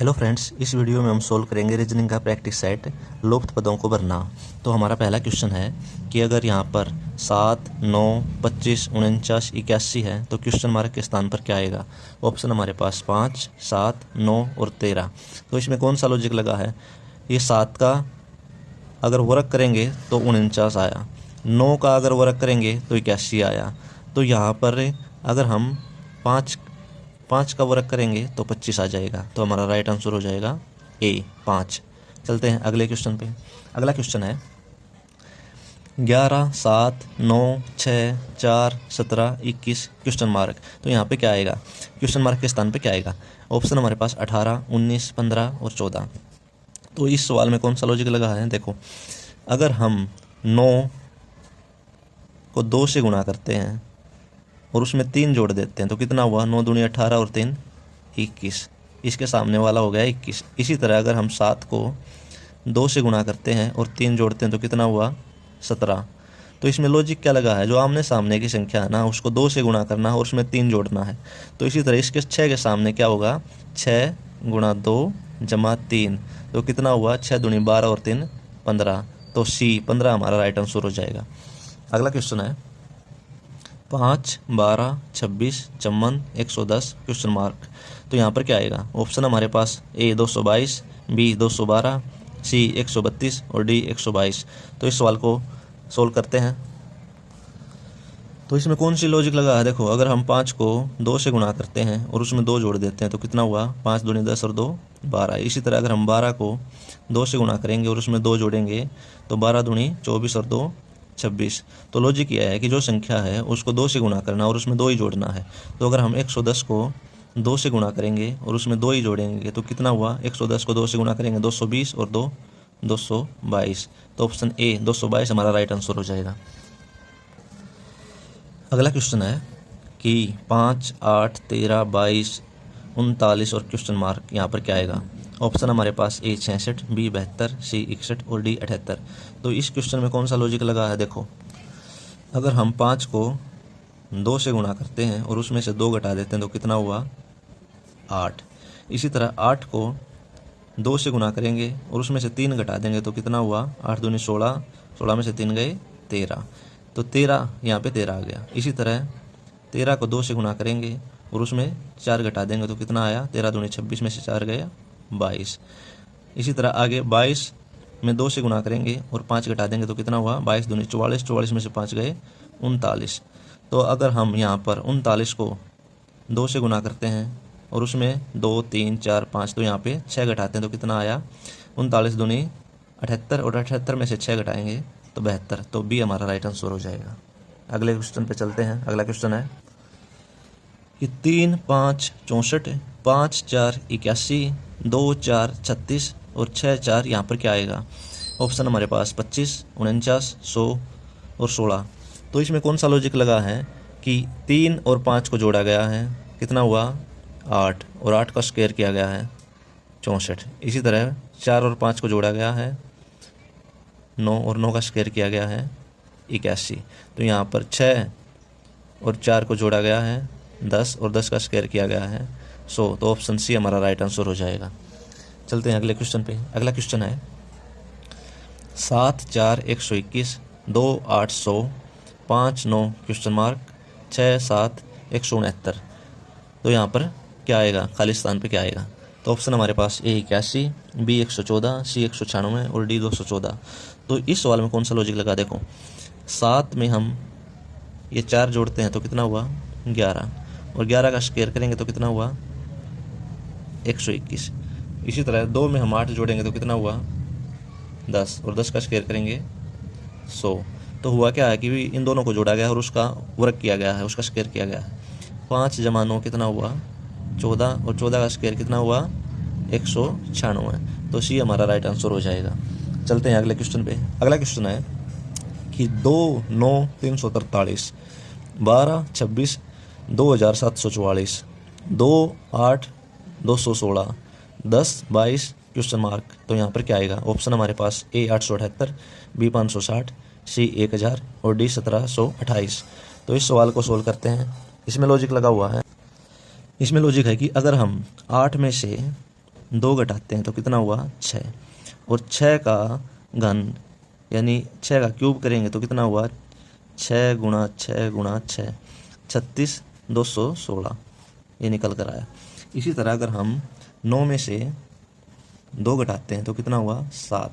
Hello friends, इस video में हम सोल्व करेंगे रीजनिंग का प्रैक्टिस सेट लुप्त पदों को भरना। तो हमारा पहला क्वेश्चन है कि अगर यहाँ पर 7, 9, 25, 49, 81 है तो क्वेश्चन मार्क के स्थान पर क्या आएगा। ऑप्शन हमारे पास 5, 7, 9 और 13। तो इसमें कौन सा लॉजिक लगा है। ये 7 का अगर वर्क करेंगे तो 49 आया, 9 का अगर वर्क करेंगे तो 81 आया। तो यहाँ पर अगर हम 5 का वर्क करेंगे तो 25 आ जाएगा। तो हमारा राइट आंसर हो जाएगा ए 5। चलते हैं अगले क्वेश्चन पे। अगला क्वेश्चन है 11, 7, 9, 6, 4, 17, 21 क्वेश्चन मार्क। तो यहाँ पे क्या आएगा, क्वेश्चन मार्क के स्थान पे क्या आएगा। ऑप्शन हमारे पास 18, 19, 15 और 14। तो इस सवाल में कौन सा लॉजिक लगा है। देखो, अगर हम 9 को 2 से गुणा करते हैं और उसमें 3 जोड़ देते हैं तो कितना हुआ, 9 दूनी 18 और 3 21। इसके सामने वाला हो गया 21। इसी तरह अगर हम 7 को 2 से गुणा करते हैं और 3 जोड़ते हैं तो कितना हुआ, 17। तो इसमें लॉजिक क्या लगा है, जो आमने सामने की संख्या है ना उसको 2 से गुणा करना है और उसमें 3 जोड़ना है। तो इसी तरह इसके 6 के सामने क्या होगा, 6 गुणा 2 जमा 3। तो कितना हुआ, 6 दूनी 12 और 3 15। तो सी 15 हमारा राइट आंसर हो जाएगा। अगला क्वेश्चन है 5, 12, 26, 54, 110 क्वेश्चन मार्क। तो यहाँ पर क्या आएगा। ऑप्शन हमारे पास ए 222, बी 212, सी 132 और डी 122। तो इस सवाल को सोल्व करते हैं। तो इसमें कौन सी लॉजिक लगा है। देखो, अगर हम 5 को 2 से गुणा करते हैं और उसमें 2 जोड़ देते हैं तो कितना हुआ, 5 दूनी 10 और 2 12। इसी तरह अगर हम 12 को 2 से गुणा करेंगे और उसमें 2 जोड़ेंगे तो 12 दूनी 24 और 2 26। तो लॉजिक यह है कि जो संख्या है उसको 2 से गुणा करना और उसमें 2 ही जोड़ना है। तो अगर हम 110 को 2 से गुणा करेंगे और उसमें 2 ही जोड़ेंगे तो कितना हुआ, 110 को 2 से गुणा करेंगे 220 और 2 222। तो ऑप्शन ए 222 हमारा राइट आंसर हो जाएगा। अगला क्वेश्चन है कि 5, 8, 13, 22, 39 और क्वेश्चन मार्क। यहाँ पर क्या आएगा। ऑप्शन हमारे पास ए 66, बी 72, सी 61 और डी 78। तो इस क्वेश्चन में कौन सा लॉजिक लगा है। देखो, अगर हम 5 को 2 से गुणा करते हैं और उसमें से 2 घटा देते हैं तो कितना हुआ, 8। इसी तरह 8 को 2 से गुणा करेंगे और उसमें से 3 घटा देंगे तो कितना हुआ, 8 दूनी 16, 16 में से 3 गए 13। तो 13 यहाँ पे 13 आ गया। इसी तरह 13 को 2 से गुणा करेंगे और उसमें 4 घटा देंगे तो कितना आया, 13 दूनी 26 में से 4 गया 22। इसी तरह आगे 22 में 2 से गुणा करेंगे और 5 घटा देंगे तो कितना हुआ, 22 दूनी 44, 44 में से 5 गए 39। तो अगर हम यहाँ पर 39 को 2 से गुणा करते हैं और उसमें 2, 3, 4, 5 तो यहाँ पे 6 घटाते हैं तो कितना आया, 39 दूनी 78 और 78 में से 6 घटाएंगे तो 72। तो बी हमारा राइट आंसर हो जाएगा। अगले क्वेश्चन पे चलते हैं। अगला क्वेश्चन है कि 3, 5, 64, 5, 4, 81, 2, 4, 36 और 6, 4 यहाँ पर क्या आएगा। ऑप्शन हमारे पास 25, 49, 100 और 16। तो इसमें कौन सा लॉजिक लगा है कि 3 और 5 को जोड़ा गया है, कितना हुआ 8, और 8 का स्क्वायर किया गया है 64। इसी तरह 4 और 5 को जोड़ा गया है 9 और 9 का स्क्वायर किया गया है 81। तो यहाँ पर 6 और 4 को जोड़ा गया है 10 और 10 का स्क्वायर किया गया है 100। तो ऑप्शन सी हमारा राइट आंसर हो जाएगा। चलते हैं अगले क्वेश्चन पे। अगला क्वेश्चन है 7, 4, 121, 2, 8, 100, 5, 9 क्वेश्चन मार्क, 6, 7, 169। तो यहाँ पर क्या आएगा, खाली स्थान पे क्या आएगा। तो ऑप्शन हमारे पास ए 81, बी 114, सी 196 और डी 214। तो इस सवाल में कौन सा लॉजिक लगा। देखो, 7 में हम ये 4 जोड़ते हैं तो कितना हुआ 11, और 11 का स्क्वायर करेंगे तो कितना हुआ 121। इसी तरह 2 में हम 8 जोड़ेंगे तो कितना हुआ 10, और 10 का स्क्वायर करेंगे 100। तो हुआ क्या है कि इन दोनों को जोड़ा गया और उसका वर्क किया गया है, उसका स्क्वायर किया गया है। 5 जमा 9 कितना हुआ 14, और 14 का स्क्वायर कितना हुआ 196। तो सी हमारा राइट आंसर हो जाएगा। चलते हैं अगले क्वेश्चन पे। अगला क्वेश्चन है कि 2, 9, 343, 12, 26, 2744, 2, 8, 216, 10, 22 क्वेश्चन मार्क। तो यहाँ पर क्या आएगा। ऑप्शन हमारे पास ए 878, बी 560, सी 1000 और डी 1728। तो इस सवाल को सोल्व करते हैं। इसमें लॉजिक लगा हुआ है। इसमें लॉजिक है कि अगर हम 8 में से 2 घटाते हैं तो कितना हुआ 6, और 6 का घन यानी 6 का क्यूब करेंगे तो कितना हुआ 6 गुणा 6 गुणा 6 36 216 ये निकल कर आया। इसी तरह अगर हम 9 में से 2 घटाते हैं तो कितना हुआ 7,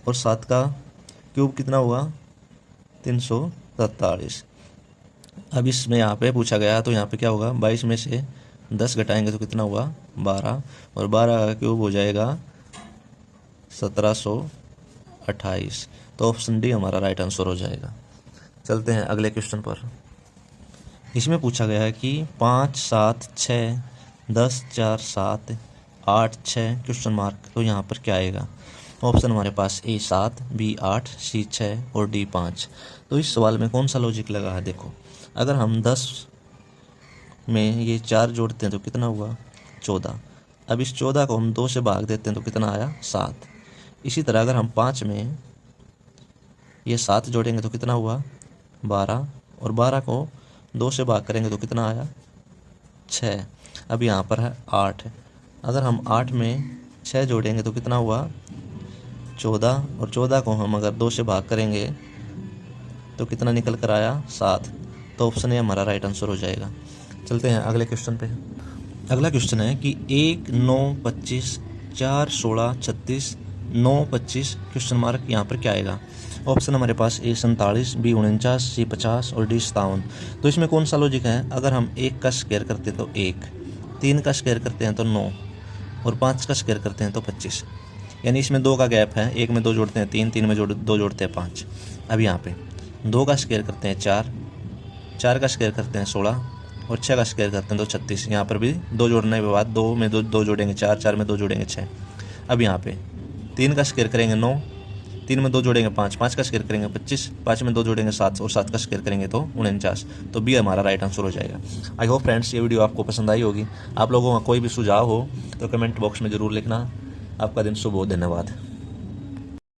और 7 का क्यूब कितना हुआ 343। अब इसमें यहाँ पे पूछा गया तो यहाँ पे क्या होगा 22 में से 10 घटाएंगे तो कितना हुआ 12, और 12 का क्यूब हो जाएगा 1728। तो ऑप्शन डी हमारा राइट आंसर हो जाएगा। चलते हैं अगले क्वेश्चन पर। इसमें पूछा गया है कि 5 7 6 10 4 7 8 6 क्वेश्चन मार्क, तो यहाँ पर क्या आएगा। ऑप्शन हमारे पास ए 7, बी 8, सी 6 और डी 5। तो इस सवाल में कौन सा लॉजिक लगा है देखो, अगर हम 10 में ये 4 जोड़ते हैं तो कितना हुआ 14। अब इस 14 को हम 2 से भाग देते हैं तो कितना आया 7। इसी तरह अगर हम 5 में ये 7 जोड़ेंगे तो कितना हुआ 12, और 12 को 2 से भाग करेंगे तो कितना आया 6। अब यहाँ पर है 8, अगर हम 8 में 6 जोड़ेंगे तो कितना हुआ 14, और 14 को हम अगर 2 से भाग करेंगे तो कितना निकल कर आया 7। तो ऑप्शन ए हमारा राइट आंसर हो जाएगा। चलते हैं अगले क्वेश्चन पे। अगला क्वेश्चन है कि 1 9 25 4 16 36 9 25 क्वेश्चन मार्क, यहाँ पर क्या आएगा। ऑप्शन हमारे पास ए 47, बी 49, सी 50 और डी 57। तो इसमें कौन सा लॉजिक है, अगर हम 1 का स्क्वायर करते हैं तो 1, 3 का स्क्वायर करते हैं तो 9, और 5 का स्क्वायर करते हैं तो 25। यानी इसमें 2 का गैप है, 1 में 2 जोड़ते हैं 3, 3 में 2 जोड़ते हैं 5। अब यहाँ पे 2 का स्क्वायर करते हैं 4, 4 का स्क्वायर करते हैं 16, और 6 का स्क्वायर करते हैं तो 36। यहाँ पर भी 2 जोड़ने के बाद 2 में 2 जोड़ेंगे 4, 4 में 2 जोड़ेंगे 6। अब यहाँ पे 3 का स्क्वायर करेंगे 9, 3 में 2 जोड़ेंगे 5, 5 का स्क्वायर करेंगे 25, 5 में 2 जोड़ेंगे 7, और 7 का स्क्वायर करेंगे तो 49। तो बी हमारा राइट आंसर हो जाएगा। आई होप फ्रेंड्स ये वीडियो आपको पसंद आई होगी। आप लोगों का कोई भी सुझाव हो तो कमेंट बॉक्स में ज़रूर लिखना। आपका दिन शुभ हो। धन्यवाद।